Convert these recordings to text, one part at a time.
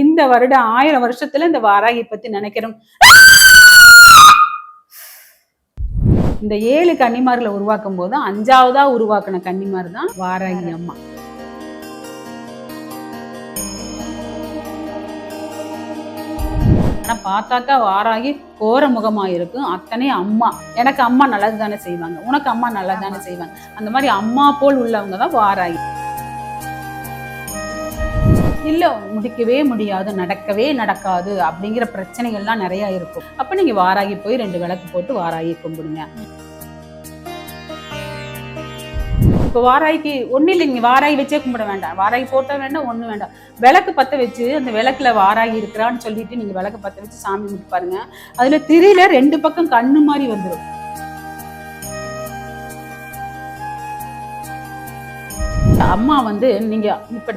இந்த வருடம் 1000 வருஷத்துல இந்த வாராகி பத்தி நினைக்கிறோம். இந்த 7 கன்னிமார்களை உருவாக்கும் போது 5ஆவதா உருவாக்கின கன்னிமார் தான் வாராகி அம்மா. ஆனா பார்த்தாக்கா வாராகி கோர முகமா இருக்கும். அத்தனை அம்மா, எனக்கு அம்மா நல்லது தானே செய்வாங்க, உனக்கு அம்மா நல்லது தானே செய்வாங்க, அந்த மாதிரி அம்மா போல் உள்ளவங்க தான் வாராகி. இல்ல முடிக்கவே முடியாது, நடக்கவே நடக்காது அப்படிங்கிற பிரச்சனைகள்லாம் நிறைய இருக்கும். அப்ப நீங்க வாராகி போய் 2 விளக்கு போட்டு வாராகி கும்பிடுங்க. இப்போ வாராய்க்கு ஒன்றும் இல்லை, நீங்கள் வாராகி வச்சே கும்பிட வேண்டாம், வாராகி போட்ட வேண்டாம், ஒன்றும் வேண்டாம். விளக்கு பற்ற வச்சு அந்த விளக்குல வாராகி இருக்கிறான்னு சொல்லிட்டு நீங்கள் விளக்கு பற்ற வச்சு சாமி கும்பிட்டு பாருங்க. அதுல திரியில 2 பக்கம் கண்ணு மாதிரி வந்துடும். அம்மா வந்து நீங்க இப்ப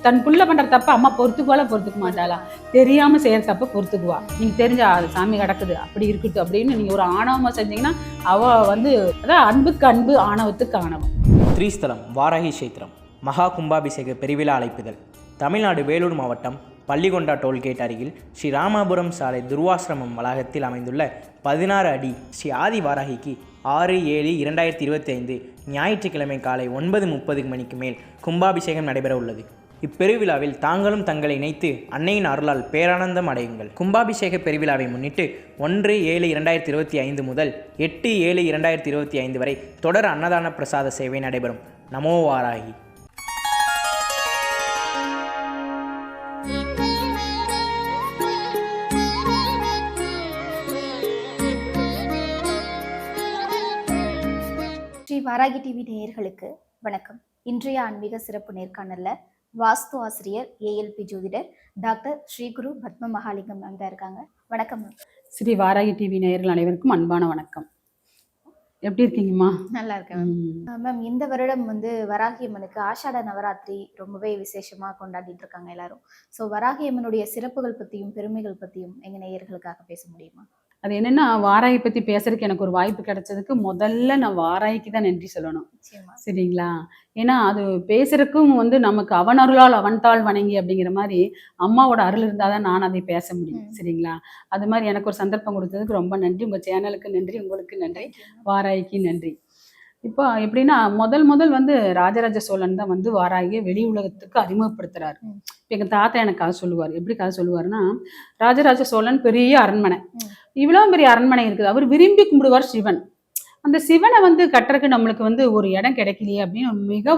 தன் புள்ள பண்ற தப்ப அம்மா பொறுத்துக்க மாட்டாளா? தெரியாம செய்யற தப்ப பொறுத்துக்குவா. நீங்க தெரிஞ்சா அது சாமி கிடக்குது அப்படி இருக்கட்டும் அப்படின்னு நீங்க ஒரு ஆணவமா செஞ்சீங்கன்னா அவ வந்து அதான் அன்புக்கு அன்பு, ஆணவத்துக்கு ஆணவம். ஸ்ரீஸ்தலம் வாராகி கஷேத்திரம் மகா கும்பாபிஷேக பெருவிழா அழைப்புதல். தமிழ்நாடு வேலூர் மாவட்டம் பள்ளிகொண்டா டோல்கேட் அருகில் ஸ்ரீ ராமாபுரம் சாலை துர்வாசிரமம் வளாகத்தில் அமைந்துள்ள 16 அடி ஸ்ரீ ஆதி வாராகிக்கு 6/7/2025 ஞாயிற்றுக்கிழமை காலை 9:30 மணிக்கு மேல் கும்பாபிஷேகம் நடைபெற உள்ளது. இப்பெருவிழாவில் தாங்களும் தங்களை இணைத்து அன்னையின் அருளால் பேரானந்தம் அடையுங்கள். கும்பாபிஷேக பெருவிழாவை முன்னிட்டு 1/7/2025 முதல் 8/7/2025 வரை தொடர் அன்னதான பிரசாத சேவை நடைபெறும். நமோ வாராகி. ஸ்ரீ வாராகி டிவி நேயர்களுக்கு வணக்கம். இன்றைய ஆன்மீக சிறப்பு நேர்காணல்ல வாஸ்து ஆசிரியர் ஏஎல்பி ஜோதிடர் டாக்டர் ஸ்ரீகுரு பத்ம மகாலிங்கம் மேம் தான் இருக்காங்க. வணக்கம் மேம். ஸ்ரீ வாராகி டிவி நேயர்கள் அனைவருக்கும் அன்பான வணக்கம். எப்படி இருக்கீங்கம்மா? நல்லா இருக்கேன் மேம். இந்த வருடம் வந்து வராகி அம்மனுக்கு ஆஷாட நவராத்திரி ரொம்பவே விசேஷமா கொண்டாடிட்டு இருக்காங்க எல்லாரும். ஸோ வராகி அம்மனுடைய சிறப்புகள் பத்தியும் பெருமைகள் பத்தியும் எங்க நேயர்களுக்காக பேச முடியுமா? அது என்னன்னா, வாராகி பத்தி பேசுறதுக்கு எனக்கு ஒரு வாய்ப்பு கிடைச்சதுக்கு முதல்ல நான் வாராகிக்கு தான் நன்றி சொல்லணும். சரிங்களா? ஏன்னா அது பேசுறதுக்கும் வந்து நமக்கு அவன் அருளால் அவன் தாள் வணங்கி அப்படிங்கிற மாதிரி அம்மாவோட அருள் இருந்தாதான் நான் அதை பேச முடியும். சரிங்களா? அது மாதிரி எனக்கு ஒரு சந்தர்ப்பம் கொடுத்ததுக்கு ரொம்ப நன்றி. உங்க சேனலுக்கு நன்றி, உங்களுக்கு நன்றி, வாராகிக்கு நன்றி. இப்போ எப்படின்னா முதல் வந்து ராஜராஜ சோழன் தான் வந்து வாராகியை வெளி உலகத்துக்கு அறிமுகப்படுத்துறாரு. இப்போ எங்க தாத்தா எனக்கு கதை சொல்லுவார். எப்படி கதை சொல்லுவாருன்னா, ராஜராஜ சோழன் பெரிய அரண்மனை, இவ்வளோ பெரிய அரண்மனை இருக்குது. அவர் விரும்பி கும்பிடுவார் சிவன். அந்த சிவனை வந்து கட்டுறதுக்கு நம்மளுக்கு வந்து ஒரு இடம் கிடைக்கலையே அப்படின்னு மிக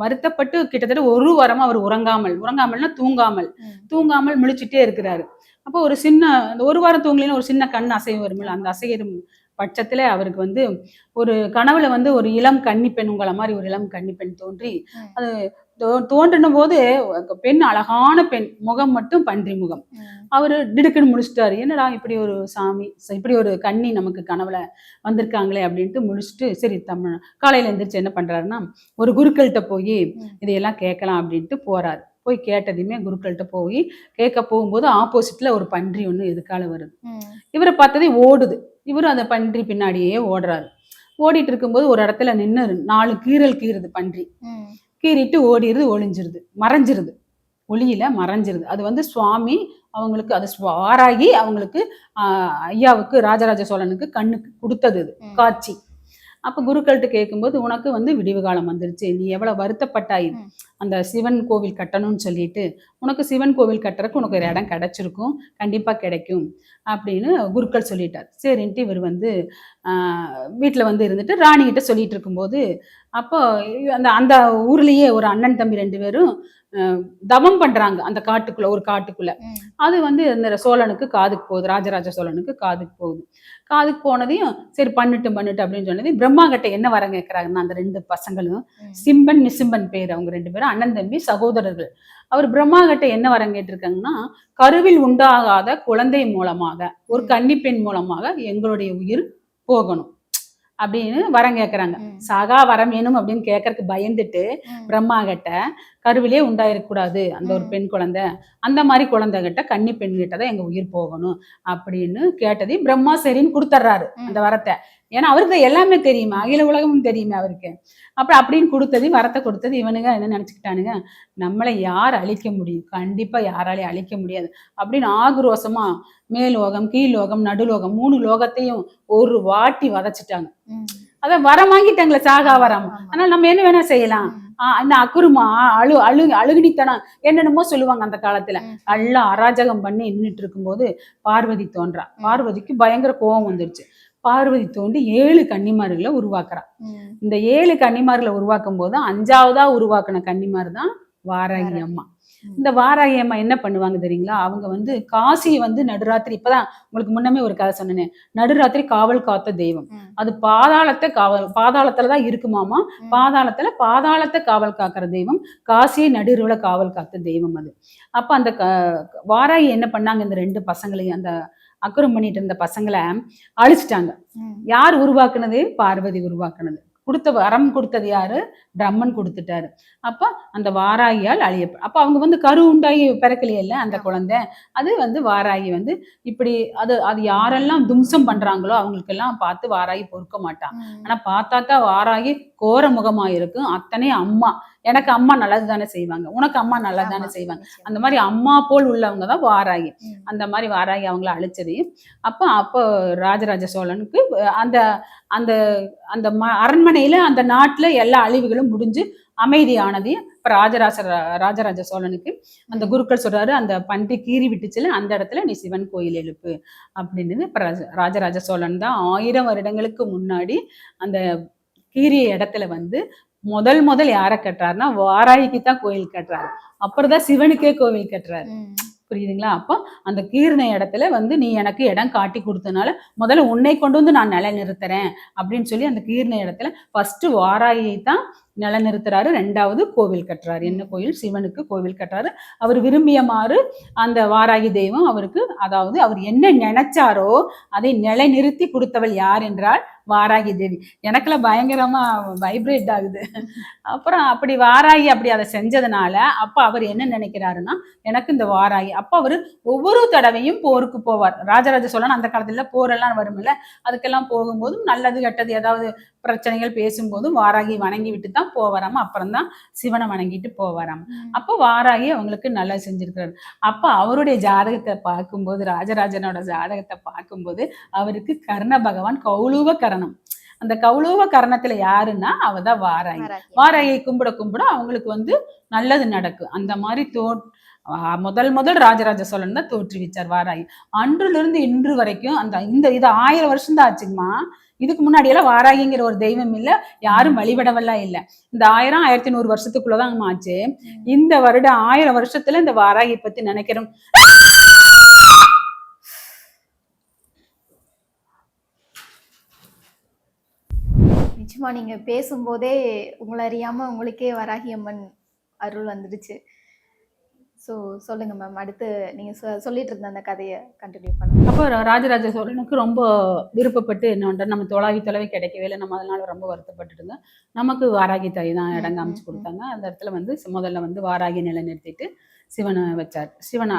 வருத்தப்பட்டு கிட்டத்தட்ட 1 வாரமா அவர் உறங்காமல்னா தூங்காமல் முழிச்சுட்டே இருக்கிறாரு. அப்போ ஒரு சின்ன 1 வாரம் தூங்கலின்னு ஒரு சின்ன கண் அசைவு வருமில்ல, அந்த அசைகிற பட்சத்துல அவருக்கு வந்து ஒரு கனவுல வந்து ஒரு இளம் கன்னிப்பெண், உங்களை மாதிரி ஒரு இளம் கன்னிப்பெண் தோன்றி, அது தோன்றின போது பெண் அழகான பெண், முகம் மட்டும் பன்றி முகம். அவரு திடுக்குன்னு முடிச்சிட்டாரு. என்னடா இப்படி ஒரு சாமி, இப்படி ஒரு கன்னி நமக்கு கனவுல வந்திருக்காங்களே அப்படின்ட்டு முடிச்சுட்டு, சரி காலையில எந்திரிச்சு என்ன பண்றாருன்னா, ஒரு குருக்கள்கிட்ட போய் இதையெல்லாம் கேட்கலாம் அப்படின்ட்டு போறாரு. போய் கேட்டதையுமே குருக்கள்கிட்ட போய் கேட்க போகும்போது ஆப்போசிட்ல ஒரு பன்றி ஒண்ணு எதுக்கால வருது. இவரை பார்த்ததே ஓடுது. இவரும் அந்த பன்றி பின்னாடியே ஓடுறாரு. ஓடிட்டு இருக்கும்போது ஒரு இடத்துல நின்று 4 கீறல் கீறுது பன்றி. கீறிட்டு ஓடிடுது, மறைஞ்சிருது, ஒளியில மறைஞ்சிருது. அது வந்து சுவாமி அவங்களுக்கு, அது வாராகி அவங்களுக்கு ஐயாவுக்கு ராஜராஜ சோழனுக்கு கண்ணுக்கு கொடுத்தது காட்சி. அப்ப குருக்கள்கிட்ட கேட்கும்போது, உனக்கு வந்து விடிவு காலம் வந்துருச்சு, நீ எவ்வளவு வருத்தப்பட்டாய் அந்த சிவன் கோவில் கட்டணும்னு சொல்லிட்டு, உனக்கு சிவன் கோவில் கட்டுறதுக்கு உனக்கு ஒரு இடம் கிடைச்சிருக்கும், கண்டிப்பா கிடைக்கும் அப்படின்னு குருக்கள் சொல்லிட்டார். சரின்ட்டு இவர் வந்து வீட்டுல வந்து இருந்துட்டு ராணிகிட்ட சொல்லிட்டு இருக்கும்போது, அப்போ அந்த ஊர்லயே ஒரு அண்ணன் தம்பி 2 பேரும் தவம் பண்றாங்க அந்த ஒரு காட்டுக்குள்ள. அது வந்து இந்த சோழனுக்கு காதுக்கு போகுது, ராஜராஜ சோழனுக்கு காதுக்கு போகுது. காதுக்கு போனதையும் சரி பண்ணட்டும் அப்படின்னு சொன்னதையும் பிரம்மா கிட்ட என்ன வரம் கேட்கிறாங்கன்னா, அந்த 2 பசங்களும் சிம்பன் நிசிம்பன் பேர், அவங்க 2 பேரும் அண்ணன் தம்பி சகோதரர்கள். அவர் பிரம்மா கிட்ட என்ன வரம் கேட்டிருக்காங்கன்னா, கருவில் உண்டாகாத குழந்தை மூலமாக, ஒரு கன்னிப்பெண் மூலமாக எங்களுடைய உயிர் போகணும் அப்படின்னு வரம் கேட்கறாங்க. சாகா வரம் வேணும் அப்படின்னு கேட்கறதுக்கு பயந்துட்டு பிரம்மா கிட்ட கருவிலே உண்டாயிருக்கூடாது அந்த ஒரு பெண் குழந்தை, அந்த மாதிரி குழந்தை கிட்ட, கன்னி பெண் கிட்டதான் எங்க உயிர் போகணும் அப்படின்னு கேட்டதையும் பிரம்மா சரின்னு கொடுத்துட்றாரு அந்த வரத்தை. ஏன்னா அவருக்கு எல்லாமே தெரியுமே, அகில உலகமும் தெரியுமே அவருக்கு. அப்புறம் அப்படின்னு கொடுத்தது, வரத்தை கொடுத்தது, இவனுங்க என்ன நினைச்சுக்கிட்டானுங்க, நம்மளை யார் அழிக்க முடியும், கண்டிப்பா யாராலையும் அழிக்க முடியாது அப்படின்னு ஆக்ரோஷமா மேலோகம், கீழ்லோகம், நடுலோகம் 3 லோகத்தையும் ஒரு வாட்டி வதச்சிட்டாங்க. அதான் வரம் வாங்கிட்டாங்களே, சாகா வரம். அதனால நம்ம என்ன வேணா செய்யலாம். இந்த அக்குருமா அழுகுனித்தனம் என்னென்னமோ சொல்லுவாங்க அந்த காலத்துல. எல்லாம் அராஜகம் பண்ணி நின்றுட்டு இருக்கும்போது பார்வதி தோன்றா. பார்வதிக்கு பயங்கர கோபம் வந்துருச்சு. பார்வதி தோண்டி 7 கன்னிமார்களை உருவாக்குறா. இந்த 7 கன்னிமார்களை உருவாக்கும் போது 5ஆவதா உருவாக்குன கன்னிமார் தான் வாராகி அம்மா. இந்த வாராகி அம்மா என்ன பண்ணுவாங்க தெரியுங்களா, அவங்க வந்து காசி வந்து நடுராத்திரி, இப்பதான் உங்களுக்கு முன்னமே ஒரு கதை சொன்னேன், நடுராத்திரி காவல் காத்த தெய்வம். அது பாதாளத்துலதான் இருக்குமாமா. பாதாளத்தை காவல் காக்கிற தெய்வம், காசியை நடுருவுல காவல் காத்த தெய்வம் அது. அப்ப அந்த வாராகி என்ன பண்ணாங்க, இந்த 2 பசங்களையும், அந்த அக்குரம் பண்ணிட்டு இருந்த பசங்களை அழிச்சிட்டாங்க. யார் உருவாக்குனது? பார்வதி உருவாக்குனது. வரம் கொடுத்தது யாரு? பிரம்மன் கொடுத்துட்டாரு. அப்ப அந்த வாராகியால் அப்ப அவங்க வந்து கரு உண்டாகி பிறக்கலையில அந்த குழந்தை, அது வந்து வாராகி வந்து இப்படி அது யாரெல்லாம் தும்சம் பண்றாங்களோ அவங்களுக்கெல்லாம் பார்த்து வாராகி பொறுக்க மாட்டான். ஆனா பார்த்தாக்கா வாராகி கோர முகமா இருக்கும். அத்தனை அம்மா, எனக்கு அம்மா நல்லது தானே செய்வாங்க, உனக்கு அம்மா நல்லது தானே செய்வாங்க, அந்த மாதிரி அம்மா போல் உள்ளவங்க தான் வாராகி. அந்த மாதிரி வாராகி அவங்கள அழிச்சதையும் அப்போ ராஜராஜ சோழனுக்கு அந்த அந்த அந்த அரண்மனையில அந்த நாட்டுல எல்லா அழிவுகளும் முடிஞ்சு அமைதியானதையும் இப்ப ராஜராஜ சோழனுக்கு அந்த குருக்கள் சொல்றாரு, அந்த பன்றி கீறி விட்டுச்சுல அந்த இடத்துல நீ சிவன் கோயில் எழுப்பு அப்படின்னு. இப்ப ராஜராஜ சோழன் தான் 1000 வருடங்களுக்கு முன்னாடி அந்த கீரிய இடத்துல வந்து முதல் யாரை கட்டுறாருன்னா வாராகிக்கு தான் கோயில் கட்டுறாரு. அப்புறம் தான் சிவனுக்கே கோவில் கட்டுறாரு. புரியுதுங்களா? அப்போ அந்த கீர்ண இடத்துல வந்து நீ எனக்கு இடம் காட்டி கொடுத்தனால முதல்ல உன்னை கொண்டு வந்து நான் நிலை நிறுத்துறேன் அப்படின்னு சொல்லி அந்த கீர்ண இடத்துல ஃபர்ஸ்ட் வாராகியை தான் நிலைநிறுத்துறாரு. 2வது கோவில் கட்டுறாரு. என்ன கோயில்? சிவனுக்கு கோவில் கட்டுறாரு. அவர் விரும்பியமாறு அந்த வாராகி தெய்வம் அவருக்கு, அதாவது அவர் என்ன நினைச்சாரோ அதை நிலைநிறுத்தி கொடுத்தவள் யார் என்றால் வாராகி தேவி. எனக்குலாம் பயங்கரமா வைப்ரேட் ஆகுது. அப்புறம் அப்படி வாராகி அப்படி அதை செஞ்சதுனால அப்ப அவர் என்ன நினைக்கிறாருன்னா, எனக்கு இந்த வாராகி, அப்ப அவரு ஒவ்வொரு தடவையும் போருக்கு போவார். ராஜராஜ சோழன் அந்த காலத்துல போரெல்லாம் வரும்ல, அதுக்கெல்லாம் போகும்போதும் நல்லது கெட்டது ஏதாவது பிரச்சனைகள் பேசும்போதும் வாராகி வணங்கி விட்டு தான் போவாராம. அப்புறம் தான் சிவனை வணங்கிட்டு போவாராம். அப்போ வாராகி அவங்களுக்கு நல்லா செஞ்சிருக்கிறாரு. அப்ப அவருடைய ஜாதகத்தை பார்க்கும்போது, ராஜராஜனோட ஜாதகத்தை பார்க்கும்போது அவருக்கு கர்ண பகவான் கௌளுவ கரணம். அந்த கௌளுவ கரணத்துல யாருன்னா அவதான் வாராகி. வாராகியை கும்பிட அவங்களுக்கு வந்து நல்லது நடக்கும். அந்த மாதிரி முதல் ராஜராஜ சோழன் தான் தோற்றுவிச்சார் வாராகி. அன்றிலிருந்து இன்று வரைக்கும் இது 1000 வருஷம் தான் ஆச்சுங்கம்மா. இதுக்கு முன்னாடி எல்லாம் வாராகிங்கிற ஒரு தெய்வம் இல்ல, யாரும் வழிபடவெல்லாம் இல்ல. இந்த 1000-1100 வருஷத்துக்குள்ளதான் ஆச்சு. இந்த வருடம் 1000 வருஷத்துல இந்த வாராகி பத்தி நினைக்கிறோம். நிச்சயமா நீங்க பேசும்போதே உங்களை அறியாம உங்களுக்கே வராகி அம்மன் அருள் வந்துடுச்சு. ஸோ சொல்லுங்க மேம், அடுத்து நீங்க சொல்லிட்டு இருந்த அந்த கதையை கண்டினியூ பண்ணுங்க. அப்போ ராஜராஜ சோழனுக்கு ரொம்ப விருப்பப்பட்டு என்ன பண்றாரு, நம்ம தொலைவி கிடைக்கவே இல்லை, நம்ம அதனால ரொம்ப வருத்தப்பட்டுட்டு இருந்தோம். நமக்கு வாராகி தாய் தான் இடம் காமிச்சு கொடுத்தாங்க. அந்த இடத்துல வந்து முதல்ல வந்து வாராகி நிலை நிறுத்திட்டு சிவனை வச்சார்.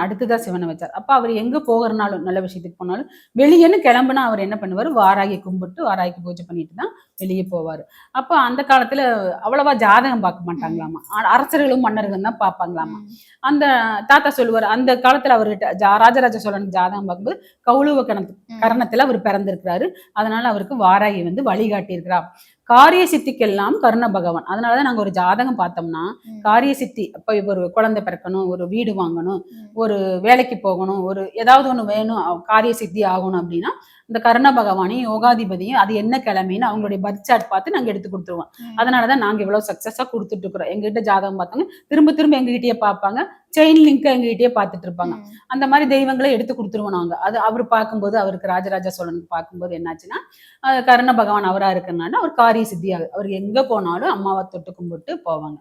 அடுத்துதான் சிவனை வச்சார். அப்ப அவர் எங்க போகிறனாலும், நல்ல விஷயத்துக்கு போனாலும் வெளியேன்னு கிளம்புனா அவர் என்ன பண்ணுவார், வாராகி கும்பிட்டு வாராகிக்கு பூஜை பண்ணிட்டு தான் வெளியே போவார். அப்போ அந்த காலத்துல அவ்வளவா ஜாதகம் பார்க்க மாட்டாங்களாமா, அரசர்களும் மன்னர்களும் தான் பார்ப்பாங்களாமா. அந்த தாத்தா சொல்லுவார், அந்த காலத்துல அவர்கிட்ட ராஜராஜ சோழனுக்கு ஜாதகம் பார்க்கும்போது கௌளுவ கரணத்துல அவர் பிறந்திருக்கிறாரு. அதனால அவருக்கு வாராகி வந்து வழிகாட்டி இருக்கிறா. காரிய சித்திக்கெல்லாம் கர்ண பகவான். அதனாலதான் நாங்க ஒரு ஜாதகம் பார்த்தோம்னா காரிய சித்தி, அப்ப ஒரு குழந்தை பிறக்கணும், ஒரு வீடு வாங்கணும், ஒரு வேலைக்கு போகணும், ஒரு ஏதாவது ஒண்ணு வேணும், காரிய சித்தி ஆகணும் அப்படின்னா இந்த கர்ண பகவானையும் யோகாதிபதியும் அது என்ன கிழமைன்னு அவங்களுடைய பர்த் சார்ட் பார்த்து நாங்க எடுத்து கொடுத்துருவோம். அதனாலதான் நாங்க இவ்வளவு சக்சஸா கொடுத்துட்டு இருக்கிறோம். எங்ககிட்ட ஜாதகம் பார்த்தாங்க திரும்ப எங்ககிட்டயே பார்ப்பாங்க, செயின் லிங்க் எங்ககிட்டயே பார்த்துட்டு இருப்பாங்க. அந்த மாதிரி தெய்வங்களை எடுத்து கொடுத்துருவோம் நாங்க. அது அவர் பார்க்கும்போது, அவருக்கு ராஜராஜ சோழனுக்கு பார்க்கும்போது என்னாச்சுன்னா, கர்ண பகவான் அவரா இருக்கிறனால அவர் காரிய சித்தியாக அவர் எங்க போனாலும் அம்மாவை தொட்டு கும்பிட்டு போவாங்க.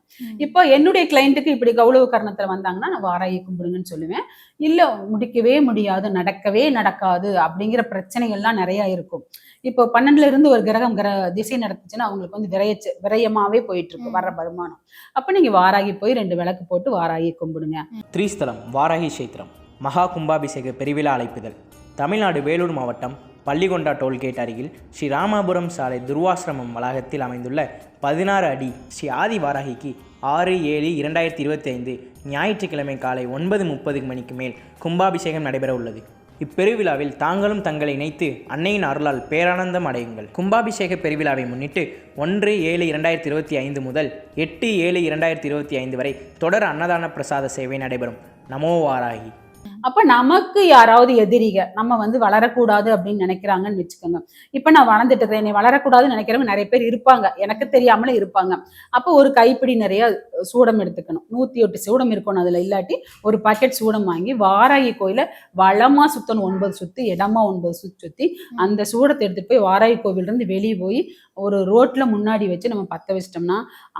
இப்போ என்னுடைய கிளைண்ட்டுக்கு இப்படி கௌளவ கர்ணத்துல வந்தாங்கன்னா நான் வாராகி கும்பிடுங்கன்னு சொல்லுவேன். இல்ல முடிக்கவே முடியாது, நடக்கவே நடக்காது அப்படிங்கிற பிரச்சனைகள்லாம் நிறைய இருக்கும். இப்போ 12ல இருந்து ஒரு கிரகம் திசை நடத்துச்சுன்னா அவங்களுக்கு வந்து விரயமாவே போயிட்டு இருக்கு வர்ற வருமானம். அப்ப நீங்க வாராகி போய் 2 விளக்கு போட்டு வாராகி கும்பிடுங்க. திரிஸ்தலம் வாராகி கஷேத்திரம் மகா கும்பாபிஷேக பெருவிழா அழைப்புதல். தமிழ்நாடு வேலூர் மாவட்டம் பள்ளிகொண்டா டோல்கேட் அருகில் ஸ்ரீ ராமாபுரம் சாலை துர்வாசிரமம் வளாகத்தில் அமைந்துள்ள 16 அடி ஸ்ரீ ஆதி வாராகிக்கு 6/7/2025 ஞாயிற்றுக்கிழமை காலை 9:30 மணிக்கு மேல் கும்பாபிஷேகம் நடைபெற உள்ளது. இப்பெருவிழாவில் தாங்களும் தங்களை இணைத்து அன்னையின் அருளால் பேரானந்தம் அடையுங்கள். கும்பாபிஷேக பெருவிழாவை முன்னிட்டு 1/7/2025 முதல் 8/7/2025 வரை தொடர் அன்னதான பிரசாத சேவை நடைபெறும். நமோ வாராகி. அப்ப நமக்கு யாராவது எதிரிக நம்ம வந்து வளரக்கூடாது அப்படின்னு நினைக்கிறாங்கன்னு வச்சுக்கோங்க. இப்ப நான் வளர்ந்துட்டு இருக்கேன், என்னை வளரக்கூடாதுன்னு நினைக்கிறவங்க நிறைய பேர் இருப்பாங்க, எனக்கு தெரியாமலே இருப்பாங்க. அப்போ ஒரு கைப்பிடி நிறைய சூடம் எடுத்துக்கணும். 108 சூடம் இருக்கணும். அதுல இல்லாட்டி ஒரு பாக்கெட் சூடம் வாங்கி வாராகி கோயில வளமா சுத்தணும். 9 சுத்தி, இடமா 9 சுத்தி அந்த சூடத்தை எடுத்துட்டு போய் வாராகி கோவில் இருந்து வெளியே போய் ஒரு ரோட்ல முன்னாடி வச்சு நம்ம பத்த வச்சிட்டோம்னா,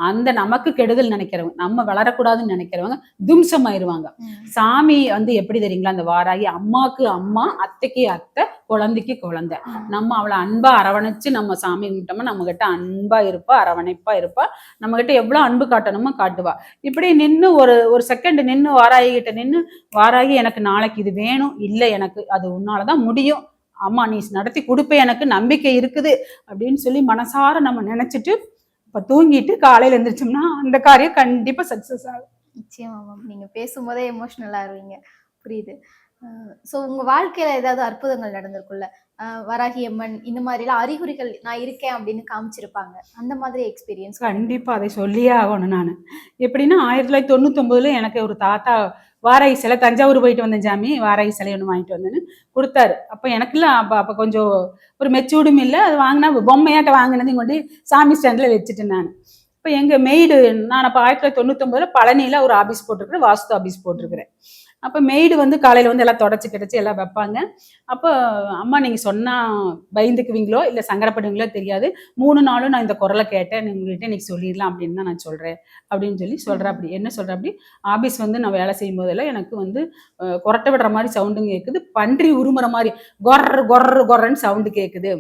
அந்த நமக்கு கெடுதல் நினைக்கிறவங்க, நம்ம வளரக்கூடாதுன்னு நினைக்கிறவங்க தும்சமாயிருவாங்க. சாமி வந்து எப்படி தெரியுங்களா, அந்த வாராகி அம்மாக்கு அம்மா, அத்தைக்கு அத்தை, குழந்தைக்கு குழந்தை. நம்ம அவளை அன்பா அரவணைச்சு நம்ம சாமி கும்பிட்டோம்னா நம்ம கிட்ட அன்பா இருப்பா, அரவணைப்பா இருப்பா. நம்ம கிட்ட எவ்வளவு அன்பு காட்டணுமோ காட்டுவா. இப்படி நின்று ஒரு செகண்ட் நின்று வாராகி கிட்ட நின்று, வாராகி எனக்கு நாளைக்கு இது வேணும், இல்லை எனக்கு அது உன்னாலதான் முடியும், அம்மா நீ நடத்தி கொடுப்ப, எனக்கு நம்பிக்கை இருக்குது அப்படின்னு சொல்லி மனசார நம்ம நினைச்சிட்டு இப்ப தூங்கிட்டு காலையில எழுந்திரிச்சோம்னா அந்த காரியம் கண்டிப்பா சக்சஸ் ஆகும். நிச்சயமா மேம், நீங்க பேசும்போதே எமோஷனலா இருவீங்க, புரியுது. ஸோ உங்க வாழ்க்கையில ஏதாவது அற்புதங்கள் நடந்திருக்குல்ல, வராகி அம்மன் இந்த மாதிரி எல்லாம் அறிகுறிகள் நான் இருக்கேன் அப்படின்னு காமிச்சிருப்பாங்க, அந்த மாதிரி எக்ஸ்பீரியன்ஸ்? கண்டிப்பா அதை சொல்லியே ஆகணும். நான் எப்படின்னா 1999 எனக்கு ஒரு தாத்தா வாராகி சிலை, தஞ்சாவூர் போயிட்டு வந்தேன் ஜாமி, வாராகி சிலை ஒன்று வாங்கிட்டு வந்தேன்னு கொடுத்தாரு. அப்போ எனக்குலாம் அப்போ கொஞ்சம் ஒரு மெச்சூர்டும் இல்லை, அது வாங்கினா பொம்மையாட்ட வாங்கினதையும் கொண்டு சாமி ஸ்டாண்டில் வச்சுட்டேன் நான். இப்போ எங்கள் மெய்டு, நான் அப்போ 1999 பழனியில் ஒரு ஆஃபீஸ் போட்டிருக்கிறேன், வாஸ்து ஆஃபீஸ் போட்டிருக்கிறேன். அப்போ மெய்டு வந்து காலையில் வந்து எல்லாம் தொடச்சி கிடச்சி எல்லாம் வைப்பாங்க. அப்போ அம்மா நீங்கள் சொன்னால் பயந்துக்குவீங்களோ இல்லை சங்கடப்படுவீங்களோ தெரியாது, 3 நாளும் நான் இந்த குரலை கேட்டேன், உங்கள்கிட்ட இன்னைக்கு சொல்லிடலாம் அப்படின்னு தான் நான் சொல்கிறேன் அப்படின்னு சொல்லி சொல்கிறேன். அப்படி என்ன சொல்கிறேன், அப்படி ஆஃபீஸ் வந்து நான் வேலை செய்யும் போதெல்லாம் எனக்கு வந்து கொரட்டை விடுற மாதிரி சவுண்டும் கேட்குது, பன்றி உருமுற மாதிரி கொர்றன்னு சவுண்டு கேட்குது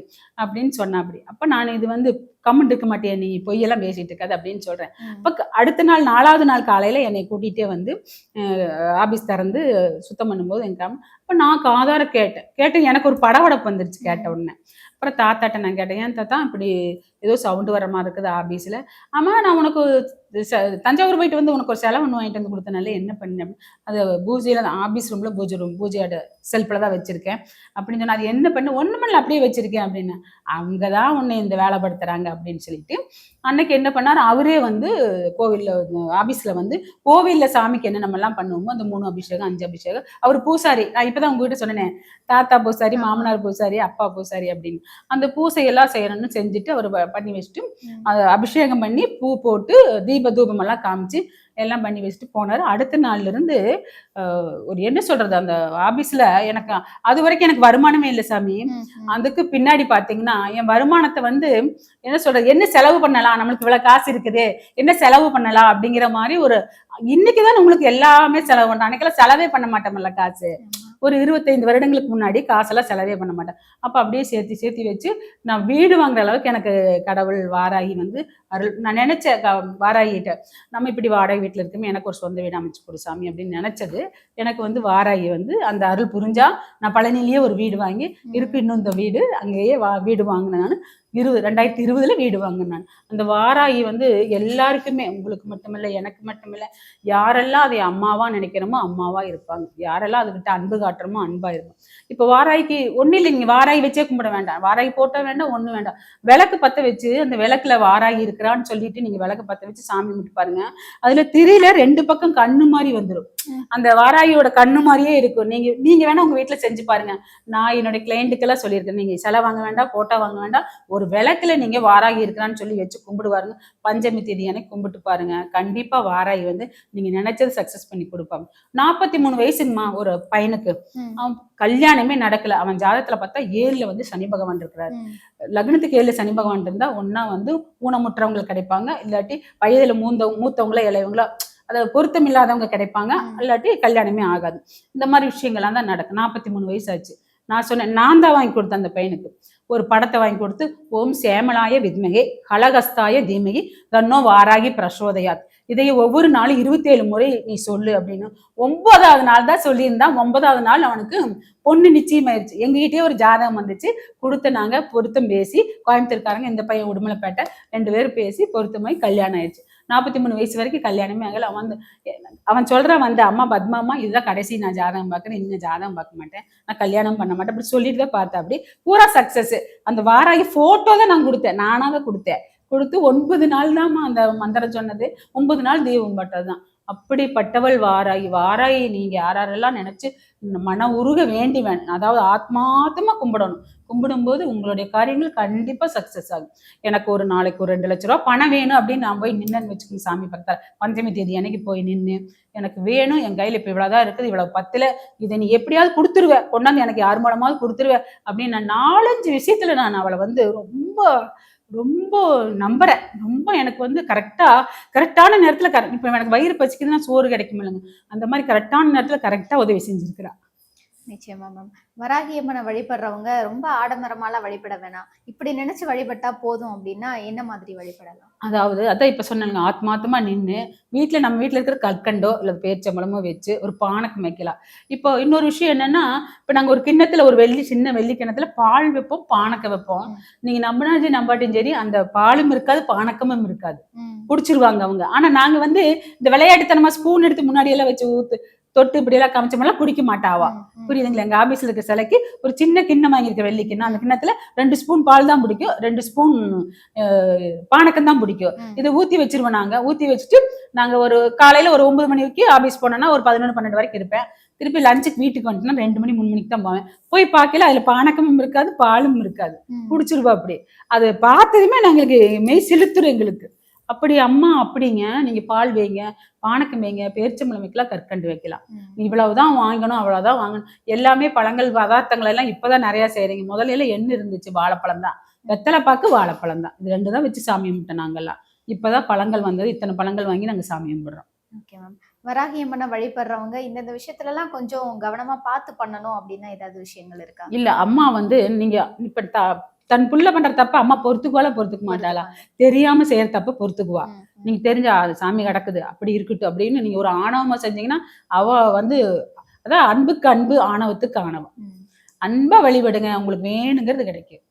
அப்படின்னு சொன்னேன். அப்படி அப்போ நான் இது வந்து கமெண்ட் இருக்க மாட்டேன், நீ பொய்யெல்லாம் பேசிட்டு இருக்காது அப்படின்னு சொல்கிறேன். அப்போ அடுத்த நாள் 4வது நாள் காலையில் என்னை கூட்டிகிட்டே வந்து ஆஃபீஸ் திறந்து சுத்தம் பண்ணும்போது எங்க அப்போ நான் காதார கேட்டேன் எனக்கு ஒரு படபடப்பு வந்துருச்சு கேட்ட உடனே. அப்புறம் தாத்தாட்ட நான் கேட்டேன், ஏன் தாத்தா இப்படி ஏதோ சவுண்டு வர மாதிரி இருக்குது ஆஃபீஸில்? ஆமாம், நான் உனக்கு தஞ்சாவூர் போயிட்டு வந்து உனக்கு ஒரு செலவு ஒன்று வாங்கிட்டு வந்து கொடுத்தனால என்ன பண்ணேன், அது பூஜையில் ஆஃபீஸ் ரூமில் பூஜையோட செல்ஃபில் தான் வச்சுருக்கேன் அப்படின்னு சொன்னால், அது என்ன பண்ண ஒன்றுமில்ல அப்படியே வச்சுருக்கேன் அப்படின்னு. அவங்க தான் உன்னை இந்த வேலைப்படுத்துகிறாங்க அப்படின்னு சொல்லிட்டு அன்னைக்கு என்ன பண்ணார், அவரே வந்து கோவிலில் ஆஃபீஸில் வந்து கோவிலில் சாமிக்கு என்ன நம்மெல்லாம் பண்ணுவோமோ அந்த 3 அபிஷேகம் 5 அபிஷேகம், அவர் பூசாரி. நான் இப்போ தான் உங்ககிட்ட சொன்னேன், தாத்தா பூசாரி, மாமனார் பூசாரி, அப்பா பூசாரி அப்படின்னு. அந்த பூசையெல்லாம் செய்யணும்னு செஞ்சுட்டு அவர் பண்ணி வச்சுட்டு அதை அபிஷேகம் பண்ணி பூ போட்டு தீப தூபம் எல்லாம் காமிச்சு எல்லாம் பண்ணி வச்சுட்டு போனாரு. அடுத்த நாள்ல இருந்து ஒரு என்ன சொல்றது, அந்த ஆபீஸ்ல எனக்கு அது வரைக்கும் எனக்கு வருமானமே இல்லை சாமி. அதுக்கு பின்னாடி பாத்தீங்கன்னா என் வருமானத்தை வந்து என்ன சொல்றது, என்ன செலவு பண்ணலாம், நம்மளுக்கு இவ்வளவு காசு இருக்குது, என்ன செலவு பண்ணலாம் அப்படிங்கிற மாதிரி ஒரு, இன்னைக்குதான் உங்களுக்கு எல்லாமே செலவு பண்றேன், அன்னைக்கெல்லாம் செலவே பண்ண மாட்டோம்ல காசு. ஒரு 25 வருடங்களுக்கு முன்னாடி காசெல்லாம் செலவே பண்ண மாட்டேன். அப்போ அப்படியே சேர்த்து வச்சு நான் வீடு வாங்குற அளவுக்கு எனக்கு கடவுள் வாராகி வந்து அருள். நான் நினைச்ச வாராகிட்ட, நம்ம இப்படி வாடகை வீட்டில் இருக்குமே, எனக்கு ஒரு சொந்த வீடு அமைச்சு கொடு சாமி அப்படின்னு நினைச்சது. எனக்கு வந்து வாராகி வந்து அந்த அருள் புரிஞ்சா நான் பழனிலேயே ஒரு வீடு வாங்கி இருக்கு, இன்னும் இந்த வீடு அங்கேயே வீடு வாங்கினேன் நான். 2020 வீடு வாங்கினேன் நான். அந்த வாராகி வந்து எல்லாருக்குமே, உங்களுக்கு மட்டுமில்லை எனக்கு மட்டுமில்லை, யாரெல்லாம் அதை அம்மாவா நினைக்கிறோமோ அம்மாவா இருப்பாங்க, யாரெல்லாம் அதுக்கிட்ட அன்பு காட்டுறோமோ அன்பா இருக்கும். இப்போ வாராய்க்கு ஒன்றும் இல்லை, நீங்கள் வாராகி வச்சே கும்பிட வேண்டாம், வாராகி போட்ட வேண்டாம், ஒன்றும் வேண்டாம், விளக்கு பற்ற வச்சு அந்த விளக்குல வாராகி இருக்கிறான்னு சொல்லிட்டு நீங்கள் விளக்கு பற்ற வச்சு சாமி கும்பிட்டு பாருங்க, அதுல திரியில 2 பக்கம் கண்ணு மாதிரி வந்துடும், அந்த வாராகியோட கண்ணு மாதிரியே இருக்கும். நீங்க வேணா உங்க வீட்டுல செஞ்சு பாருங்க. நான் என்னுடைய கிளைண்ட்டுக்கெல்லாம் சொல்லியிருக்கேன், நீங்க செலை வாங்க வேண்டாம், போட்டா வாங்க வேண்டாம், ஒரு விளக்குல நீங்க வாராகி இருக்கிறான்னு சொல்லி வச்சு கும்பிடுவாருங்க. பஞ்சமி தேதி அன்னைக்கு கும்பிட்டு பாருங்க, கண்டிப்பா வாராகி வந்து நீங்க நினைச்சது சக்சஸ் பண்ணி கொடுப்பாங்க. 43 வயசுங்கம்மா ஒரு பையனுக்கு, அவன் கல்யாணமே நடக்கல. அவன் ஜாதகத்துல பார்த்தா 7ல வந்து சனி பகவான் இருக்கிறாரு. லக்னத்துக்கு 7 சனி பகவான் இருந்தா ஒன்னா வந்து ஊனமுற்றவங்களுக்கு கிடைப்பாங்க, இல்லாட்டி வயதுல மூத்தவங்களோ இளையவங்களோ, அதை பொருத்தம் இல்லாதவங்க கிடைப்பாங்க, இல்லாட்டி கல்யாணமே ஆகாது. இந்த மாதிரி விஷயங்கள்லாம் தான் நடக்கும். 43 வயசு ஆச்சு. நான் சொன்னேன், நான் தான் வாங்கி கொடுத்தேன் அந்த பையனுக்கு ஒரு படத்தை வாங்கி கொடுத்து, ஓம் சேமலாய வித்மகே கலகஸ்தாய தீமகி தன்னோ வாராகி பிரசோதயாத், இதை ஒவ்வொரு நாளும் 27 முறை நீ சொல்லு அப்படின்னு. 9வது நாள் தான் சொல்லியிருந்தான். 9வது நாள் அவனுக்கு பொண்ணு நிச்சயமாயிருச்சு. எங்ககிட்டயே ஒரு ஜாதகம் வந்துச்சு, கொடுத்த நாங்க பொருத்தம் பேசி, கோயம்புத்தூர்காரங்க இந்த பையன் உடுமலைப்பேட்டை 2 பேரும் பேசி பொருத்தமாயி கல்யாணம் ஆயிடுச்சு. 43 வயசு வரைக்கும் கல்யாணமே ஆகல. அவன் சொல்றான் வந்து, அம்மா பத்மாமா இதுதான் கடைசி நான் ஜாதகம் பார்க்கறேன், இன்னும் ஜாதகம் பார்க்க மாட்டேன், நான் கல்யாணம் பண்ண மாட்டேன் அப்படி சொல்லிட்டு தான் பார்த்தேன். அப்படி பூரா சக்சஸ். அந்த வாராகி போட்டோ தான் நான் கொடுத்தேன், நானா தான் கொடுத்தேன். கொடுத்து 9 நாள் தான்மா அந்த மந்திரம் சொன்னது. 9 நாள் தெய்வம் பட்டதுதான். அப்படிப்பட்டவள் வாராகி. வாராகி நீங்க யாரெல்லாம் நினைச்சு மன உருக வேண்டிவன், அதாவது ஆத்மாத்தமா கும்பிடணும். கும்பிடும்போது உங்களுடைய காரியங்கள் கண்டிப்பா சக்சஸ் ஆகும். எனக்கு ஒரு நாளைக்கு ஒரு 2 லட்ச ரூபா பணம் வேணும் அப்படின்னு நான் போய் நின்னன்னு வச்சுக்கோங்க சாமி பக்கத்துல, பஞ்சமி தேதி அன்னைக்கு போய் நின்று, எனக்கு வேணும், என் கையில இப்ப இவ்வளவுதான் இருக்குது, இவ்வளவு 10ல இதை நீ எப்படியாவது கொடுத்துருவேன், கொண்டாந்து எனக்கு யார் மூலமாவது கொடுத்துருவேன் அப்படின்னு நான் 4-5 விஷயத்துல நான் அவளை வந்து ரொம்ப ரொம்ப நம்புறேன். ரொம்ப எனக்கு வந்து கரெக்டான நேரத்துல இப்ப எனக்கு வயிறு பசிக்குதுன்னா சோறு கிடைக்கும் இல்லைங்க, அந்த மாதிரி கரெக்டான நேரத்துல கரெக்டா உதவி செஞ்சிருக்கிறா. நிச்சயமா மேம். வராகி அம்மனை வழிபடுறவங்க ரொம்ப ஆடம்பரமாலாம் வழிபட வேணாம், இப்படி நினைச்சு வழிபட்டா போதும் அப்படின்னா என்ன மாதிரி வழிபடலாம்? அதாவது அதான் இப்ப சொன்னாங்க, ஆத்மாத்தமா நின்று நம்ம வீட்டுல இருக்கிற கற்கண்டோ இல்ல பேரிச்சம்பழமோ வச்சு ஒரு பானக்கம் வைக்கலாம். இப்போ இன்னொரு விஷயம் என்னன்னா, இப்ப நாங்க ஒரு கிண்ணத்துல ஒரு சின்ன வெள்ளி கிண்ணத்துல பால் வைப்போம், பானக்கம் வைப்போம். நீங்க நம்பினாச்சு நம்பாட்டியும் சரி, அந்த பாலும் இருக்காது பானக்கமும் இருக்காது, குடிச்சிருவாங்க அவங்க. ஆனா நாங்க வந்து இந்த விளையாட்டுத்தனமா ஸ்பூன் எடுத்து முன்னாடி எல்லாம் வச்சு தொட்டு இப்படி எல்லாம் காமிச்சோம்னா குடிக்க மாட்டாவா, புரியுதுங்களா? எங்க ஆபீஸ்ல இருக்க சிலைக்கு ஒரு சின்ன கிண்ணம் வாங்கியிருக்க வெள்ளி கிண்ணம், அந்த கிண்ணத்துல 2 ஸ்பூன் பால் தான் பிடிக்கும், 2 ஸ்பூன் பானக்கம் தான் பிடிக்கும். இதை ஊத்தி வச்சிருவோம். நாங்க ஊத்தி வச்சுட்டு நாங்க ஒரு காலையில ஒரு 9 மணிக்கு ஆபீஸ் போனோம்னா ஒரு 11-12 வரைக்கும் இருப்பேன். திருப்பி லஞ்சுக்கு வீட்டுக்கு வந்துட்டுனா 2 மணி 3 மணிக்கு தான் போவேன். போய் பார்க்கல அதுல பானக்கமும் இருக்காது பாலும் இருக்காது, குடிச்சிருவா. அப்படி அது பார்த்ததுமே நாங்களுக்கு மெய் செலுத்துரும் எங்களுக்கு. அப்படி அம்மா அப்படிங்க, நீங்க பால் வைங்க, பானக்கம் வைங்க, பேரிச்சம்பழம் வைக்கலாம், கற்கண்டு வைக்கலாம், இவ்வளவுதான் வாங்கணும் அவ்வளவுதான் வாங்கணும். எல்லாமே பழங்கள் பதார்த்தங்கள் எல்லாம் இப்பதான் நிறைய செய்யறீங்க. முதல்ல எல்லாம் என்ன இருந்துச்சு? வாழைப்பழம் தான், வெத்தலை பாக்கு, வாழைப்பழம் தான், இது 2 தான் வச்சு சாமி கும்பிட்டோம் நாங்கெல்லாம். இப்பதான் பழங்கள் வந்தது, இத்தனை பழங்கள் வாங்கி நாங்க சாமி கும்பிடுறோம். Okay ma'am. வராகி அம்மனை வழிபடுறவங்க இந்த விஷயத்துல எல்லாம் கொஞ்சம் கவனமா பார்த்து பண்ணணும் அப்படின்னா ஏதாவது விஷயங்கள் இருக்கா? இல்ல, அம்மா வந்து நீங்க இப்ப தன் புள்ள பண்ற தப்ப அம்மா பொறுத்துக்க மாட்டாளா? தெரியாம செய்யற தப்ப பொறுத்துக்குவா. நீங்க தெரிஞ்சா அது சாமி கிடக்குது அப்படி இருக்கட்டும் அப்படின்னு நீங்க ஒரு ஆணவமா செஞ்சீங்கன்னா அவ வந்து, அதான் அன்புக்கு அன்பு, ஆணவத்துக்கு ஆணவம். அன்பா வழிபடுங்க, உங்களுக்கு வேணுங்கிறது கிடைக்கும்.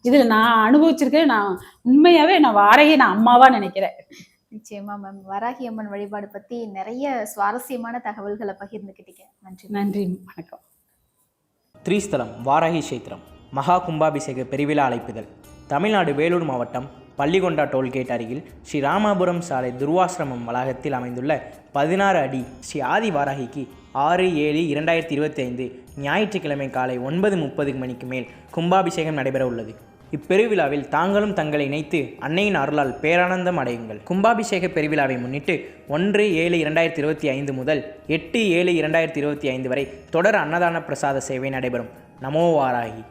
இதுல நான் அனுபவிச்சிருக்கேன். நான் உண்மையாவே நான் வாராகி நான் அம்மாவா நினைக்கிறேன். நிச்சயமா மேம். வராகி அம்மன் வழிபாடு பத்தி நிறைய சுவாரஸ்யமான தகவல்களை பகிர்ந்துக்கிட்டீங்க. நன்றி. நன்றி, வணக்கம். திரிஸ்தலம் வாராகி கஷேத்திரம் மகா கும்பாபிஷேக பெருவிழா அழைப்புதல். தமிழ்நாடு வேலூர் மாவட்டம் பள்ளிகொண்டா டோல்கேட் அருகில் ஸ்ரீ ராமாபுரம் சாலை துர்வாசிரமம் வளாகத்தில் அமைந்துள்ள 16 அடி ஸ்ரீ ஆதி வாராகிக்கு 6/7/2025 ஞாயிற்றுக்கிழமை காலை 9:30 மணிக்கு மேல் கும்பாபிஷேகம் நடைபெற உள்ளது. இப்பெருவிழாவில் தாங்களும் தங்களை இணைத்து அன்னையின் அருளால் பேரானந்தம் அடையுங்கள். கும்பாபிஷேக பெருவிழாவை முன்னிட்டு 1/7/2025 முதல் 8/7/2025 வரை தொடர் அன்னதான பிரசாத சேவை நடைபெறும். நமோ வாராகி.